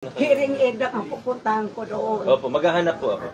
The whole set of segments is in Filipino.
Hearing aid lang ang pupuntahan ko doon. Opo, maghahanap po ako.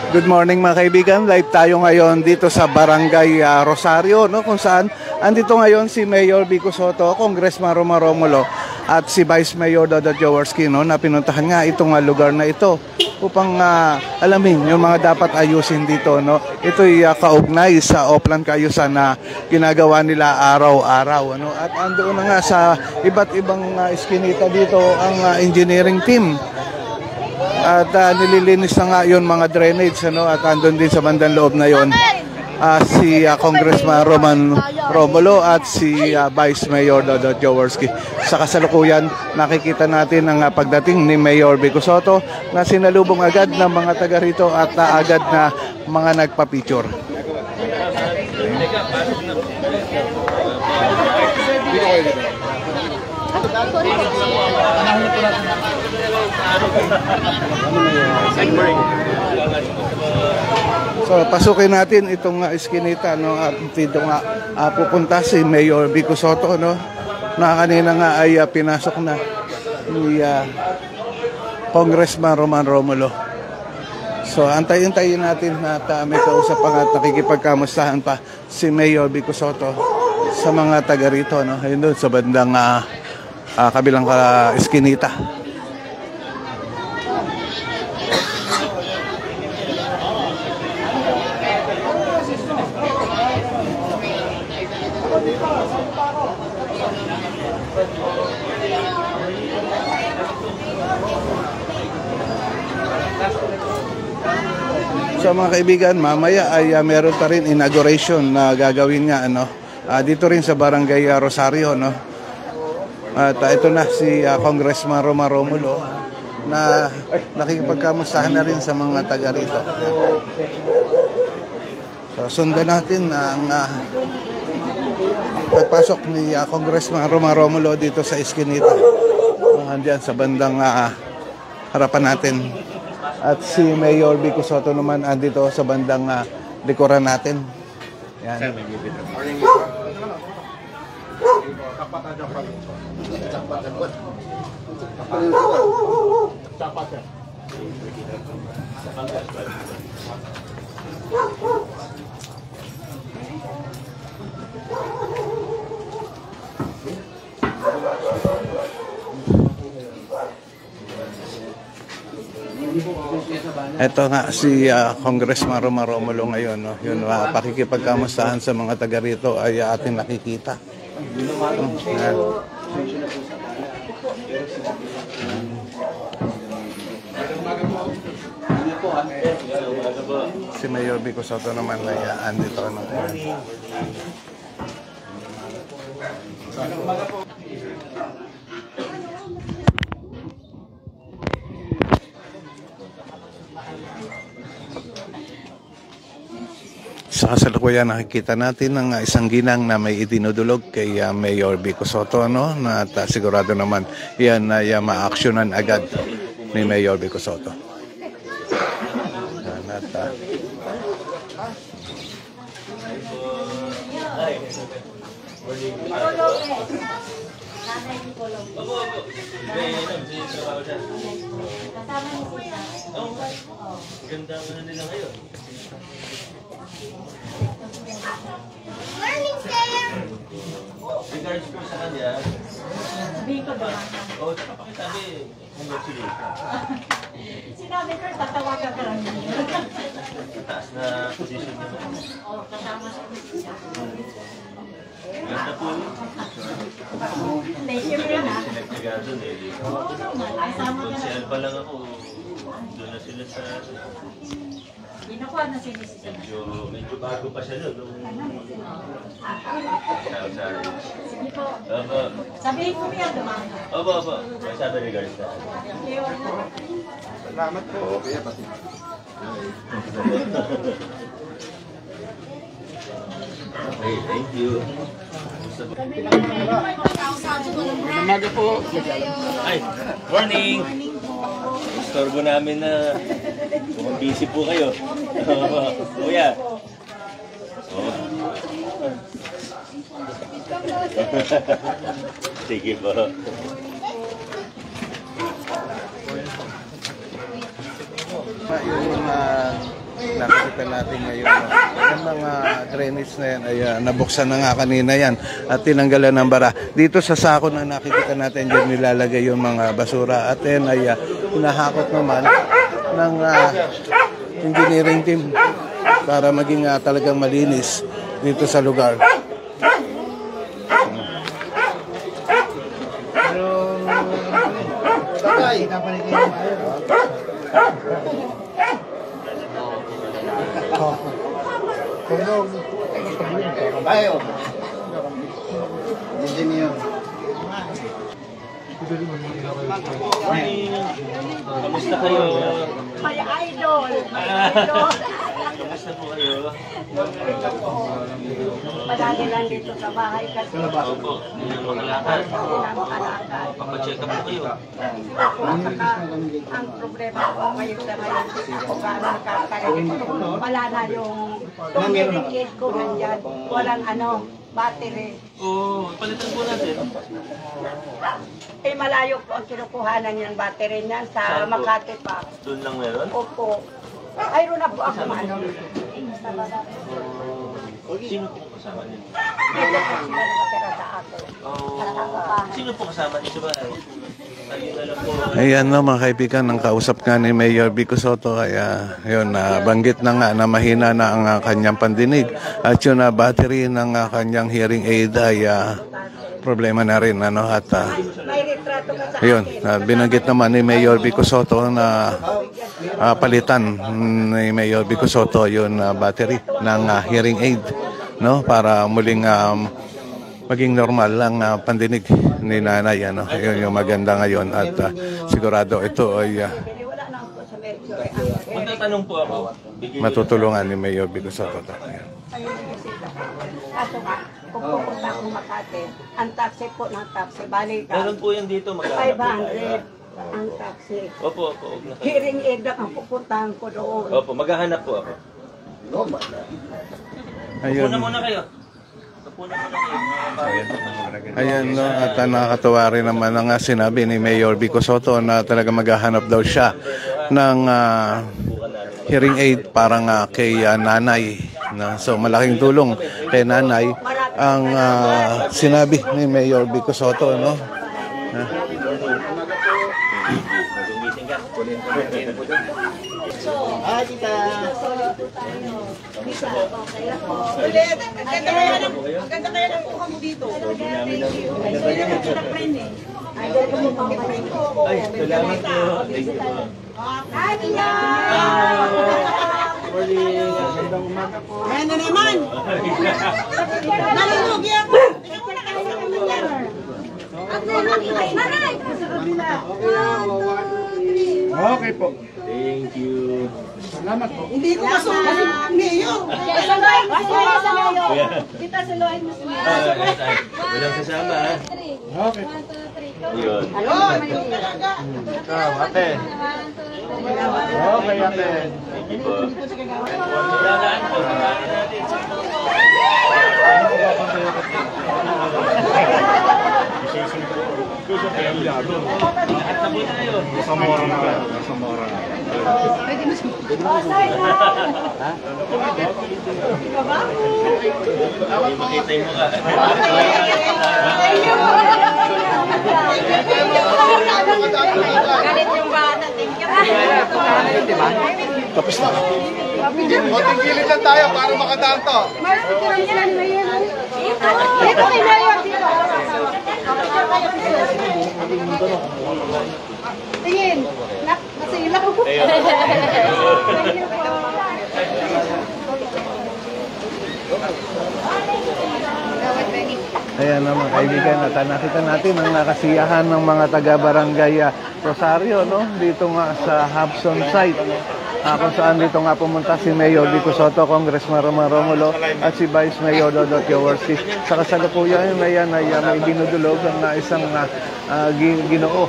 Good morning mga kaibigan, live tayo ngayon dito sa Barangay Rosario, no, kung saan andito ngayon si Mayor Vico Sotto, Congressman Roma Romulo at si Vice Mayor Dodo Jaworski, no, na pinuntahan nga itong lugar na ito upang alamin yung mga dapat ayusin dito, no. Ito'y kaugnay sa Oplan Kaayusan na ginagawa nila araw-araw, no. At andoon na nga sa iba't ibang iskinita dito ang engineering team. At nililinis na nga yun mga drainage, ano, at andun din sa bandang loob na yun si Congressman Roman Romulo at si Vice Mayor Dodo Jaworski. Sa kasalukuyan, nakikita natin ang pagdating ni Mayor Vico Sotto na sinalubong agad ng mga taga rito at agad na mga nagpa-picture. So pasukin natin itong iskinita, no, at dito nga pupunta si Mayor Vico Sotto, no, na kanina nga ay pinasok na ni Congressman Roman Romulo. So antayin natin na may kausapan at nakikipagkamustahan pa si Mayor Vico Sotto sa mga taga rito, no, ayun doon sa bandang kabilang iskinita. So mga kaibigan, mamaya ay meron pa rin inauguration na gagawin nga, ano, dito rin sa Barangay Rosario, no. At ito na si Congressman Roma Romulo na nakikipagkamustahan na rin sa mga taga rito. So sundan natin ang pagpasok ni Congressman Roma Romulo dito sa iskinita. Andiyan sa bandang harapan natin. At si Mayor Vico Sotto naman andito sa bandang likuran natin. Yan. Ito nga si Congressman Roma Romulo ngayon, no? Yun, pakikipagkamustahan sa mga taga rito ay ating nakikita. Si Mayor Vico Sotto naman ay andito, no? Sa kasalukuyan nakikita natin ang isang ginang na may itinudulog kay Mayor Vico Sotto, no, na sigurado naman yan ay ma-actionan agad ni Mayor Vico Sotto. Ganda mo na nila ngayon. Morning, sir! Regards po sa kanya. Biko ba? Oo, tsaka pakitabi. Congratulations. Sinabi ko, tatawagan ka lang niya. Taas na position niya. Oo, kasama sa Ganda po. Hindi, siyempre na. Sinagtaga doon eh. Oo naman, kasama ka na. Konsyal pa lang ako. Doon na sila sa... Ginakuha na sinisisa. Medyo bago pa siya doon. Sige po. Opo. Sabihin ko niya, dumaan. Opo, opo. May sabi regards na. Salamat po. Okay, thank you. Umaga po. Ay, morning! Istorbo namin na mukhang busy po kayo. Kuya. Oh. Sige po. Yung nakikita natin ngayon, yung mga drainage na yan ay nabuksan na nga kanina yan at tinanggalan ng bara. Dito sa sako na nakikita natin dyan nilalagay yung mga basura at yan ay hinahakot naman ng engineering team para maging talagang malinis dito sa lugar. Bayo. Engineer. Kamusta kayo? My idol! My idol! Kamusta po kayo? Palagi lang dito sa bahay kasi Opo, hindi na makalakad. hindi na makalakad. Papacheck up po kayo. Ang problema ko ngayon sa ngayon, kung gano'n kakalit, wala na yung tumilikid ko nandyan. Walang battery. Oo, palitan po natin. Malayo po ang kinukuhanan yung battery niyan sa Makati pa. Doon lang meron? Opo. Ayun na po ako Sino po kasama niyo? Sila nakatira sa atin. Sino po kasama niyo sa bahay? Ayun na lang po. Ayan no mga kaibigan, ang kausap nga ni Mayor Vico Sotto ay yun, banggit na nga na mahina na ang kanyang pandinig at yung battery ng kanyang hearing aid ay problema na rin at may retrato ka sa yun, akin. binanggit naman ni Mayor Vico Sotto na palitan ni Mayor Vico Sotto yung battery ng hearing aid para muling maging normal lang pandinig ni nanay. Yun yung maganda ngayon at sigurado ito ay Wala na ako sa Mercury. Magtatanong po ako. matutulungan ni Mayor Vico Sotto. Kaso nga, kung pupunta akong Makati, ang taxi po ng taxi, balikan. Meron po yan dito, magkano po? 500 ang taxi. Opo, opo. Huwag na kayo. Hearing aid lang ang pupuntahan ko doon. Opo, maghahanap po ako. Ayun. Puna muna kayo. Puna muna kayo. Ayan no, at nakakatuwa rin naman ang sinabi ni Mayor Vico Sotto na talaga maghahanap daw siya ng hearing aid para kay nanay. So malaking tulong kay nanay ang sinabi ni Mayor Vico Sotto. Gumising ka. Tita. Ang ganda kaya ng kuha mo dito. Ay, salamat po. Thank you po. Ayan na naman! Nalulugi ako! Okay po. Thank you. Hindi ko masulit niyo! Kuya. Kita suluhin mo si Mia. Walang kasama ha. Okay. Yun. Ate. Okay, ate. Thank you po. Kailangan po. Kailangan natin. Lahat na po tayo. Samora na. Samora na. Hindi makita yung mukha. Galit yung bata. Thank you. Tapos na. Konting gilid lang tayo para makadaan to. Dito kay Mayor, dito. Tingin. Nasila ko. Ayan mga kaibigan, at nakita natin ang nakasiyahan ng mga taga-barangay Rosario dito nga sa Hobson site. kung saan dito nga pumunta si Mayor Vico Soto, Congressman Romulo at si Vice Mayor Dodot Jaworski. Sa kasalukuyan ngayon ay may dinudulog ang isang ginoo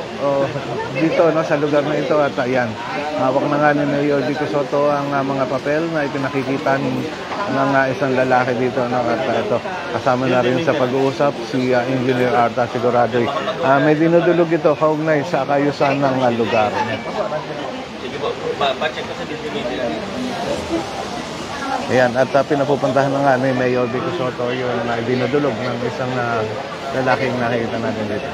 dito no, sa lugar na ito at ayan. Hawak na nga ni Mayor Vico Soto ang mga papel na ipinakikita ng isang lalaki dito no, at ito kasama na rin sa pag-uusap si Engineer Arta sigurado. May dinudulog ito kaugnay sa kaayusan ng lugar. Sige po, pa-check ko sa media. Ayan, at pinapupuntahan na nga ni Mayor Vico Soto yung dinudulog ng isang lalaking nakikita natin dito.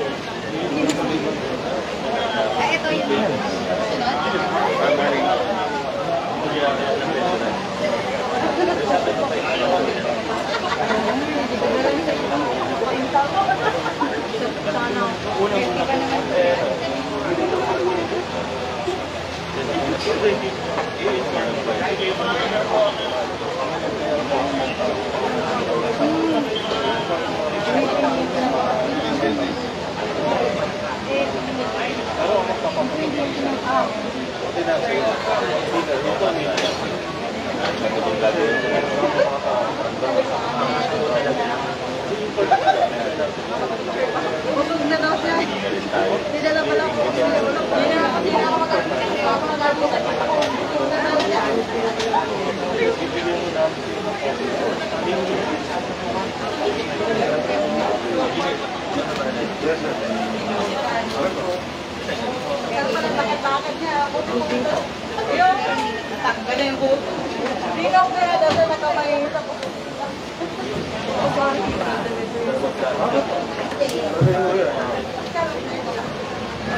Busog na daw siya. Hindi na lang pala ako. Hindi na ako bakit niya ako dito. Yung takbo na yung buto. Hindi ka kaya daw na nakamayit ako.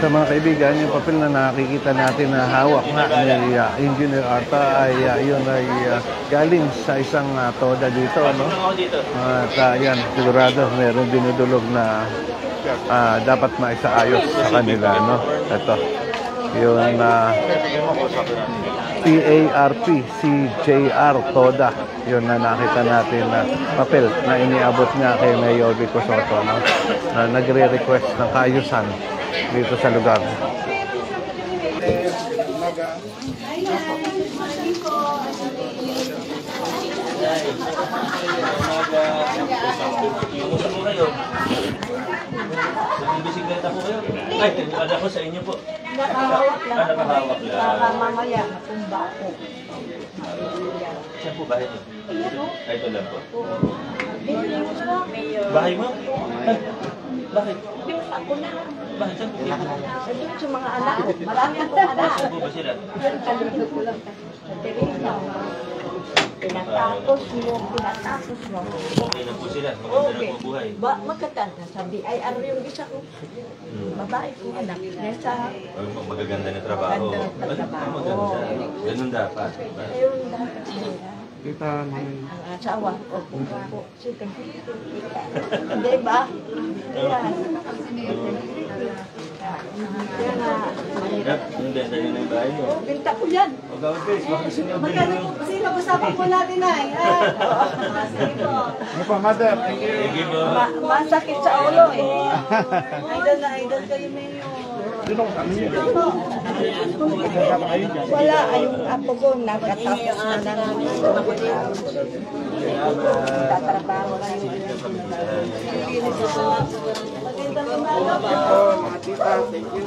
Sa mga kaibigan, yung papel na nakikita natin na hawak na ni Engineer Arta ay yun ay galing sa isang toda dito, no? At yan, sigurado meron dinudulog na dapat maisaayos sa kanila, no? Ito, yung PARP, CJR, Toda, yun na nakita natin na papel na iniabot nga kay Mayor Vico Soto, no? Na nagre-request ng kaayusan dito sa lugar. Iuusan mo kayo. Bisikleta po kayo. Ay, tinigada ko sa inyo po. Nakahawak lang. Nakahawak lang. Baka mamaya, matumba ako. Saan po bahay niyo? Ay, ito lang po. Mayor. Bahay mo? Ay, bakit? Ako na. Bakit saan po kayo? Sabihin sa mga anak. Marami akong anak. Saan po ba sila? Yan, kalihit ko lang. Sa Teresa. Pinatapos mo. Okay na po sila. Maganda na po buhay. Magkatanda. Sabi, ay ano yung isa ko. Babae kong anak. Nasa, Magaganda na trabaho. Maganda na trabaho. Maganda. Ganun dapat. ayun dapat nila. Ang asawa. Opo. Sige. Hindi ba? Yan. Kaya nga. Yung benta niyo na yung bahay niyo. Binta ko yan. Magkano po kasi pag-usapan po natin ay. Ano pa, mother? Thank you. Sige po. Masakit sa ulo eh. Idol na idol kayo Mayor. Dito ko sa amin yun. Wala, yung apo ko nagkatapos na namin. Tatrabaho na yung Magandang umaga po. Mga tita, thank you.